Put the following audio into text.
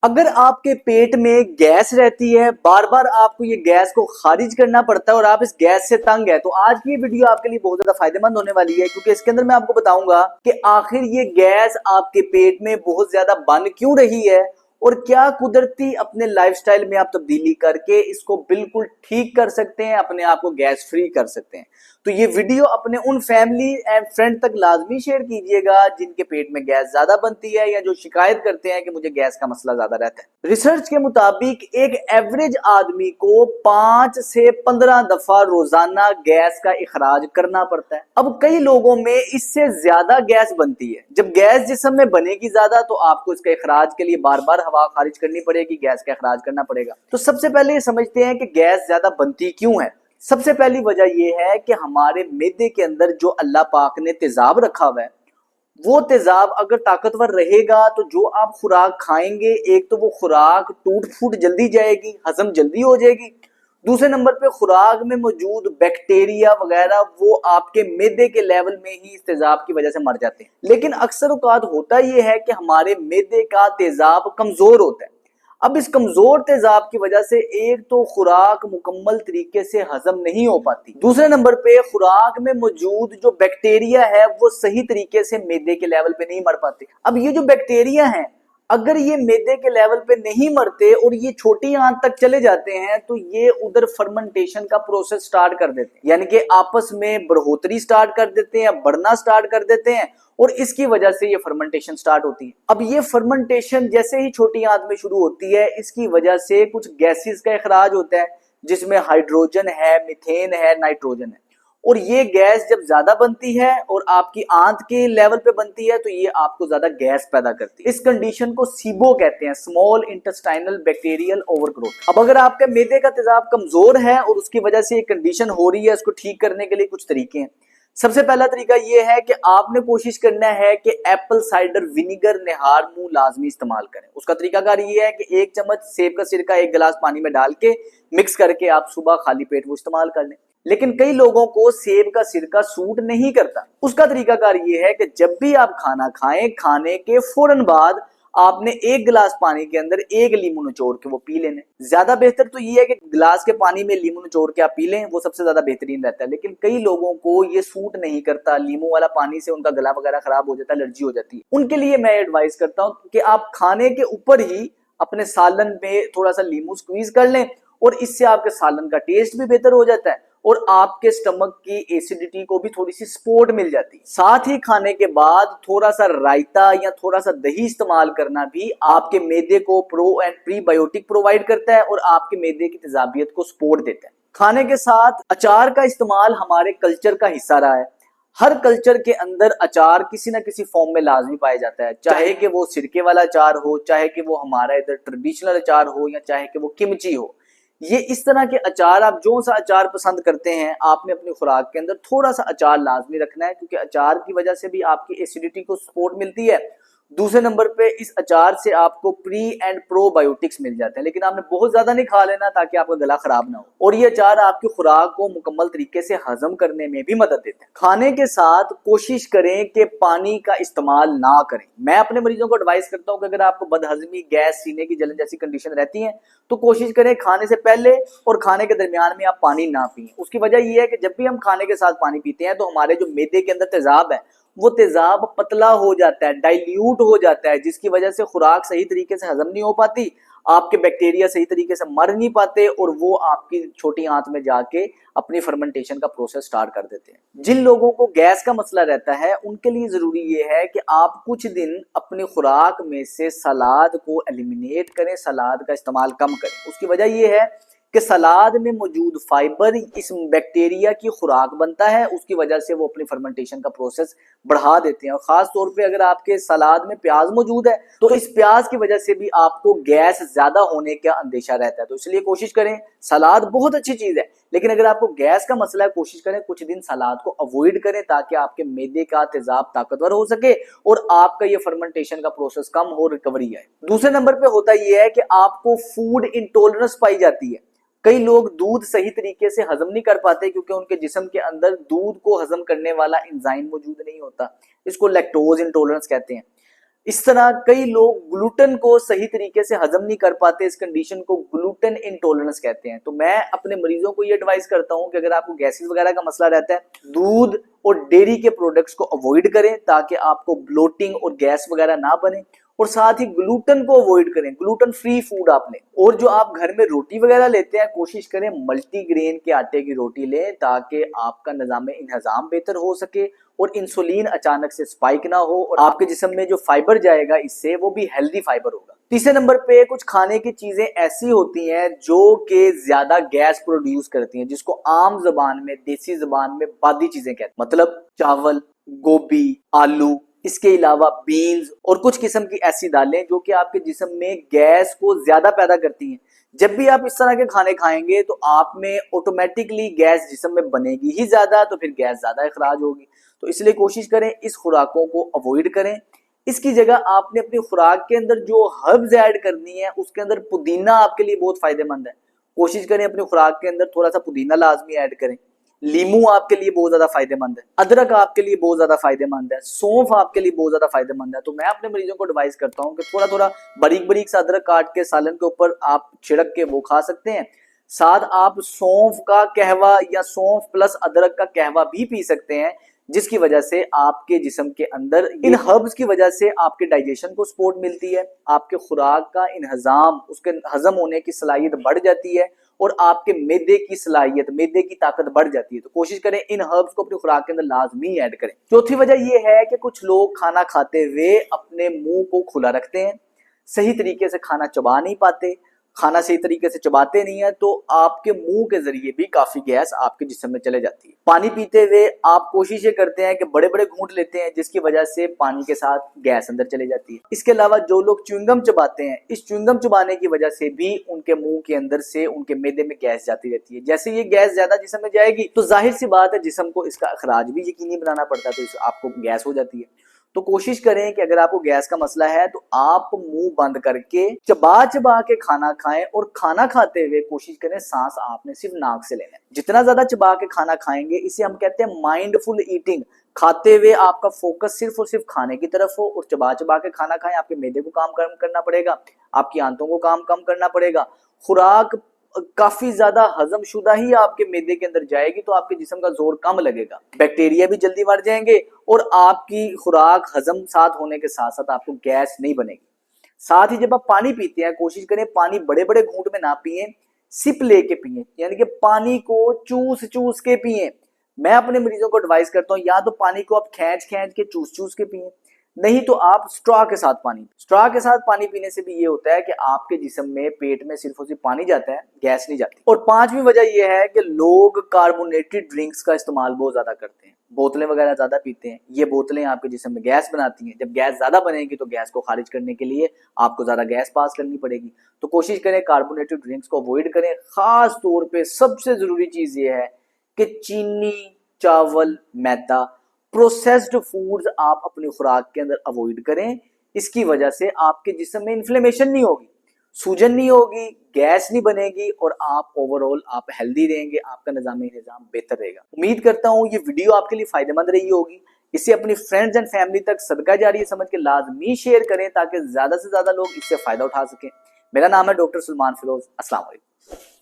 अगर आपके पेट में गैस रहती है, बार बार आपको ये गैस को खारिज करना पड़ता है और आप इस गैस से तंग है, तो आज की ये वीडियो आपके लिए बहुत ज्यादा फायदेमंद होने वाली है, क्योंकि इसके अंदर मैं आपको बताऊंगा कि आखिर ये गैस आपके पेट में बहुत ज्यादा बन क्यों रही है और क्या कुदरती अपने लाइफस्टाइल में आप तब्दीली करके इसको बिल्कुल ठीक कर सकते हैं, अपने आप को गैस फ्री कर सकते हैं। तो ये वीडियो अपने उन फैमिली एंड फ्रेंड तक लाजमी शेयर कीजिएगा जिनके पेट में गैस ज्यादा बनती है या जो शिकायत करते हैं कि मुझे गैस का मसला ज्यादा रहता है। रिसर्च के मुताबिक एक एवरेज आदमी को 5 से 15 दफा रोजाना गैस का इखराज करना पड़ता है। अब कई लोगों में इससे ज्यादा गैस बनती है। जब गैस जिस्म में बनेगी ज्यादा तो आपको इसके इखराज के लिए बार बार हवा खारिज करनी पड़ेगी, गैस का इखराज करना पड़ेगा। तो सबसे पहले ये समझते हैं कि गैस ज्यादा बनती क्यों है। सबसे पहली वजह यह है कि हमारे मैदे के अंदर जो अल्लाह पाक ने तेजाब रखा हुआ है, वो तेजाब अगर ताकतवर रहेगा तो जो आप खुराक खाएंगे, एक तो वो खुराक टूट फूट जल्दी जाएगी, हजम जल्दी हो जाएगी। दूसरे नंबर पे खुराक में मौजूद बैक्टीरिया वगैरह वो आपके मैदे के लेवल में ही इस तेजाब की वजह से मर जाते हैं। लेकिन अक्सर औकात होता यह है कि हमारे मैदे का तेजाब कमजोर होता है। अब इस कमजोर तेजाब की वजह से एक तो खुराक मुकम्मल तरीके से हजम नहीं हो पाती, दूसरे नंबर पे खुराक में मौजूद जो बैक्टीरिया है वो सही तरीके से मैदे के लेवल पे नहीं मर पाते। अब ये जो बैक्टीरिया हैं, अगर ये मैदे के लेवल पे नहीं मरते और ये छोटी आंत तक चले जाते हैं तो ये उधर फर्मेंटेशन का प्रोसेस स्टार्ट कर देते हैं, यानी कि आपस में बढ़ोतरी स्टार्ट कर देते हैं, बढ़ना स्टार्ट कर देते हैं और इसकी वजह से ये फर्मेंटेशन स्टार्ट होती है। अब ये फर्मेंटेशन जैसे ही छोटी आंत में शुरू होती है, इसकी वजह से कुछ गैसेस का इखराज होता है जिसमें हाइड्रोजन है, मीथेन है, नाइट्रोजन है। और ये गैस जब ज्यादा बनती है और आपकी आंत के लेवल पे बनती है तो ये आपको ज्यादा गैस पैदा करती है। इस कंडीशन को सीबो कहते हैं, स्मॉल इंटेस्टाइनल बैक्टीरियल ओवरग्रोथ। अब अगर आपके मैदे का तेजाब कमजोर है और उसकी वजह से ये कंडीशन हो रही है, उसको ठीक करने के लिए कुछ तरीके हैं। सबसे पहला तरीका ये है कि आपने कोशिश करना है कि एप्पल साइडर विनीगर निहार मुंह लाजमी इस्तेमाल करें। उसका तरीकाकार ये है कि 1 चम्मच सेब का सिरका 1 गिलास पानी में डाल के मिक्स करके आप सुबह खाली पेट वो इस्तेमाल कर लें। लेकिन कई लोगों को सेब का सिरका सूट नहीं करता। उसका तरीकाकार ये है कि जब भी आप खाना खाएं, खाने के फौरन बाद आपने 1 गिलास पानी के अंदर 1 लीमू निचोड़ के वो पी लेने। ज्यादा बेहतर तो ये है कि गिलास के पानी में लीमू निचोड़ के आप पी लें, वो सबसे ज्यादा बेहतरीन रहता है। लेकिन कई लोगों को ये सूट नहीं करता, लीमू वाला पानी से उनका गला वगैरह खराब हो जाता है, एलर्जी हो जाती है। उनके लिए मैं एडवाइस करता हूँ कि आप खाने के ऊपर ही अपने सालन में थोड़ा सा लीमू स्क्वीज कर लें और इससे आपके सालन का टेस्ट भी बेहतर हो जाता है और आपके स्टमक की एसिडिटी को भी थोड़ी सी सपोर्ट मिल जाती है। साथ ही खाने के बाद थोड़ा सा रायता या थोड़ा सा दही इस्तेमाल करना भी आपके मैदे को प्रो एंड प्रीबायोटिक प्रोवाइड करता है और आपके मैदे की तेजाबियत को सपोर्ट देता है। खाने के साथ अचार का इस्तेमाल हमारे कल्चर का हिस्सा रहा है। हर कल्चर के अंदर अचार किसी ना किसी फॉर्म में लाजमी पाया जाता है, चाहे कि वो सिरके वाला अचार हो, चाहे कि वो हमारा इधर ट्रेडिशनल अचार हो या चाहे कि वो किमची हो। ये इस तरह के अचार, आप जो सा अचार पसंद करते हैं, आपने अपनी खुराक के अंदर थोड़ा सा अचार लाजमी रखना है, क्योंकि अचार की वजह से भी आपकी एसिडिटी को सपोर्ट मिलती है। दूसरे नंबर पे इस अचार से आपको प्री एंड प्रोबायोटिक्स मिल जाते हैं, लेकिन आपने बहुत ज्यादा नहीं खा लेना ताकि आपका गला खराब ना हो। और ये अचार आपकी खुराक को मुकम्मल तरीके से हजम करने में भी मदद देते हैं। खाने के साथ कोशिश करें कि पानी का इस्तेमाल ना करें। मैं अपने मरीजों को एडवाइस करता हूं कि अगर आपको बदहजमी, गैस, सीने की जलन जैसी कंडीशन रहती है तो कोशिश करें खाने से पहले और खाने के दरमियान में आप पानी ना पिएं। उसकी वजह यह है कि जब भी हम खाने के साथ पानी पीते हैं तो हमारे जो मैदे के अंदर तेजाब है वो तेजाब पतला हो जाता है, डाइल्यूट हो जाता है, जिसकी वजह से खुराक सही तरीके से हजम नहीं हो पाती, आपके बैक्टीरिया सही तरीके से मर नहीं पाते और वो आपकी छोटी आंत में जाके अपनी फर्मेंटेशन का प्रोसेस स्टार्ट कर देते हैं। जिन लोगों को गैस का मसला रहता है उनके लिए जरूरी ये है कि आप कुछ दिन अपनी खुराक में से सलाद को एलिमिनेट करें, सलाद का इस्तेमाल कम करें। उसकी वजह ये है कि सलाद में मौजूद फाइबर इस बैक्टीरिया की खुराक बनता है, उसकी वजह से वो अपनी फर्मेंटेशन का प्रोसेस बढ़ा देते हैं। और खास तौर पे अगर आपके सलाद में प्याज मौजूद है तो इस प्याज की वजह से भी आपको गैस ज्यादा होने का अंदेशा रहता है। तो इसलिए कोशिश करें, सलाद बहुत अच्छी चीज है, लेकिन अगर आपको गैस का मसला है कोशिश करें कुछ दिन सलाद को अवॉइड करें ताकि आपके मैदे का तेजाब ताकतवर हो सके और आपका ये फर्मेंटेशन का प्रोसेस कम हो, रिकवरी आए। दूसरे नंबर पे होता यह है कि आपको फूड इंटॉलरेंस पाई जाती है। कई लोग दूध सही तरीके से हजम नहीं कर पाते क्योंकि उनके जिस्म के अंदर दूध को हजम करने वाला एंजाइम मौजूद नहीं होता। इसको लैक्टोज इंटॉलरेंस कहते हैं। इस तरह कई लोग ग्लूटेन को सही तरीके से हजम नहीं कर पाते, इस कंडीशन को ग्लूटेन इंटॉलरेंस कहते हैं। तो मैं अपने मरीजों को ये एडवाइस करता हूं कि अगर आपको गैसेस वगैरह का मसला रहता है, दूध और डेयरी के प्रोडक्ट्स को अवॉइड करें ताकि आपको ब्लोटिंग और गैस वगैरह ना बने, और साथ ही ग्लूटेन को अवॉइड करें, ग्लूटेन फ्री फूड आप लें। और जो आप घर में रोटी वगैरह लेते हैं, कोशिश करें मल्टीग्रेन के आटे की रोटी लें ताकि आपका निजाम इंहजाम बेहतर हो सके और इंसुलिन अचानक से स्पाइक ना हो, और आपके जिस्म में जो फाइबर जाएगा इससे वो भी हेल्दी फाइबर होगा। तीसरे नंबर पे कुछ खाने की चीजें ऐसी होती हैं जो कि ज्यादा गैस प्रोड्यूस करती हैं, जिसको आम जबान में, देसी जबान में बादी चीजें कहते हैं। मतलब चावल, गोभी, आलू, इसके अलावा बीन्स और कुछ किस्म की ऐसी दालें जो कि आपके जिस्म में गैस को ज्यादा पैदा करती हैं। जब भी आप इस तरह के खाने खाएंगे तो आप में ऑटोमेटिकली गैस जिस्म में बनेगी ही ज्यादा, तो फिर गैस ज्यादा अखराज होगी। तो इसलिए कोशिश करें इस खुराकों को अवॉइड करें। इसकी जगह आपने अपनी खुराक के अंदर जो हर्ब्स ऐड करनी है, उसके अंदर पुदीना आपके लिए बहुत फायदेमंद है। कोशिश करें अपनी खुराक के अंदर थोड़ा सा पुदीना लाजमी ऐड करें। लीमू आपके लिए बहुत ज्यादा फायदेमंद है, अदरक आपके लिए बहुत ज्यादा फायदेमंद है, सौंफ आपके लिए बहुत ज्यादा फायदेमंद है। तो मैं अपने मरीजों को एडवाइस करता हूं कि थोड़ा थोड़ा बारीक बारीक सा अदरक काट के सालन के ऊपर आप छिड़क के वो खा सकते हैं। साथ आप सौंफ का कहवा या सौंफ प्लस अदरक का कहवा भी पी सकते हैं, जिसकी वजह से आपके जिस्म के अंदर इन हर्ब्स की वजह से आपके डाइजेशन को सपोर्ट मिलती है, आपके खुराक का इंहजाम, उसके हजम होने की सलाहियत बढ़ जाती है और आपके मैदे की सलाहियत, मैदे की ताकत बढ़ जाती है। तो कोशिश करें इन हर्ब्स को अपनी खुराक के अंदर लाजमी ऐड करें। चौथी वजह यह है कि कुछ लोग खाना खाते हुए अपने मुंह को खुला रखते हैं, सही तरीके से खाना चबा नहीं पाते, खाना सही तरीके से चबाते नहीं है, तो आपके मुंह के जरिए भी काफी गैस आपके जिस्म में चले जाती है। पानी पीते हुए आप कोशिश ये करते हैं कि बड़े बड़े घूंट लेते हैं, जिसकी वजह से पानी के साथ गैस अंदर चले जाती है। इसके अलावा जो लोग च्युइंगम चबाते हैं, इस च्युइंगम चबाने की वजह से भी उनके मुंह के अंदर से उनके मैदे में गैस जाती रहती है। जैसे ये गैस ज्यादा जिस्म में जाएगी तो जाहिर सी बात है जिस्म को इसका अखराज भी यकीनी बनाना पड़ता है, तो आपको गैस हो जाती है। तो कोशिश करें कि अगर आपको गैस का मसला है तो आप मुंह बंद करके चबा चबा के खाना खाएं, और खाना खाते हुए कोशिश करें सांस आपने सिर्फ नाक से लेना है। जितना ज्यादा चबा के खाना खाएंगे इसे हम कहते हैं माइंडफुल ईटिंग। खाते हुए आपका फोकस सिर्फ और सिर्फ खाने की तरफ हो, और चबा चबा के खाना खाएं। आपके मैदे को काम कम करना पड़ेगा, आपकी आंतों को काम कम करना पड़ेगा, खुराक काफी ज्यादा हजम शुदा ही आपके मैदे के अंदर जाएगी, तो आपके जिस्म का जोर कम लगेगा, बैक्टीरिया भी जल्दी मर जाएंगे और आपकी खुराक हजम साथ होने के साथ साथ आपको गैस नहीं बनेगी। साथ ही जब आप पानी पीते हैं कोशिश करें पानी बड़े बड़े घूंट में ना पिए, सिप लेके पिए, यानी कि पानी को चूस चूस के पिए। मैं अपने मरीजों को एडवाइस करता हूँ या तो पानी को आप खींच खींच के चूस चूस के पिए, नहीं तो आप स्ट्रॉ के साथ पानी पीने से भी ये होता है कि आपके जिस्म में, पेट में सिर्फ और सिर्फ पानी जाता है, गैस नहीं जाती। और पांचवी वजह यह है कि लोग कार्बोनेटेड ड्रिंक्स का इस्तेमाल बहुत ज्यादा करते हैं, बोतलें वगैरह ज्यादा पीते हैं। ये बोतलें आपके जिस्म में गैस बनाती हैं, जब गैस ज्यादा बनेगी तो गैस को खारिज करने के लिए आपको ज्यादा गैस पास करनी पड़ेगी। तो कोशिश करें कार्बोनेटेड ड्रिंक्स को अवॉइड करें। खास तौर पर सबसे जरूरी चीज ये है कि चीनी, चावल, मैदा, प्रोसेस्ड फूड्स आप अपनी खुराक के अंदर अवॉइड करें। इसकी वजह से आपके जिस्म में इन्फ्लेमेशन नहीं होगी, सूजन नहीं होगी, गैस नहीं बनेगी और आप ओवरऑल आप हेल्दी रहेंगे, आपका निजाम बेहतर रहेगा। उम्मीद करता हूँ ये वीडियो आपके लिए फायदेमंद रही होगी। इसे अपनी फ्रेंड्स एंड फैमिली तक सदका जारी समझ के लाजमी शेयर करें ताकि ज्यादा से ज्यादा लोग इससे फायदा उठा सकें। मेरा नाम है डॉक्टर सलमान फिरोज। अस्सलाम वालेकुम।